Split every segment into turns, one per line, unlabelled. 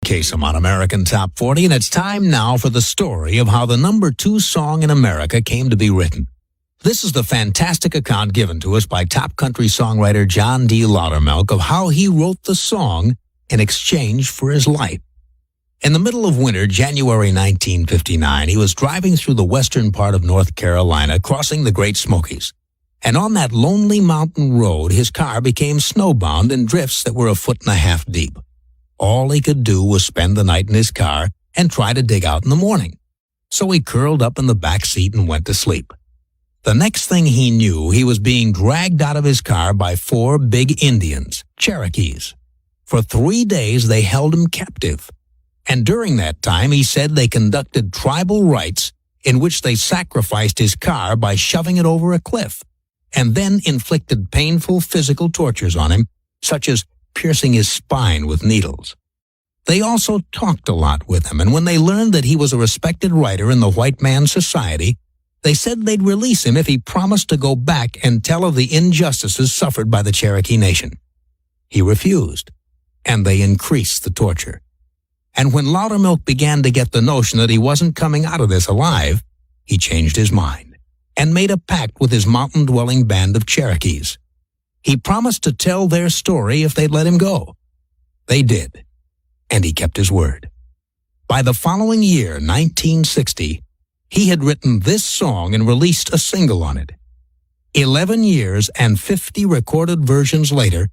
Kasem on American Top 40, and it's time now for the story of how the number 2 song in America came to be written. This is the fantastic account given to us by top country songwriter John D. Loudermilk of how he wrote the song in exchange for his life. In the middle of winter, January 1959, he was driving through the western part of North Carolina, crossing the Great Smokies. And on that lonely mountain road, his car became snowbound in drifts that were 1.5 feet deep. All he could do was spend the night in his car and try to dig out in the morning. So he curled up in the back seat and went to sleep. The next thing he knew, he was being dragged out of his car by 4 big Indians, Cherokees. For 3 days, they held him captive. And during that time, he said they conducted tribal rites in which they sacrificed his car by shoving it over a cliff, and then inflicted painful physical tortures on him, such as piercing his spine with needles. They also talked a lot with him, and when they learned that he was a respected writer in the white man's society, they said they'd release him if he promised to go back and tell of the injustices suffered by the Cherokee Nation. He refused, and they increased the torture. And when Loudermilk began to get the notion that he wasn't coming out of this alive, he changed his mind and made a pact with his mountain-dwelling band of Cherokees. He promised to tell their story if they'd let him go. They did, and he kept his word. By the following year, 1960, he had written this song and released a single on it. 11 years and 50 recorded versions later,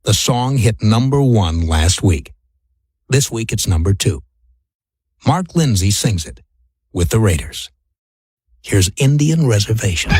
the song hit number 1 last week. This week it's number 2. Mark Lindsay sings it with the Raiders. Here's Indian Reservation.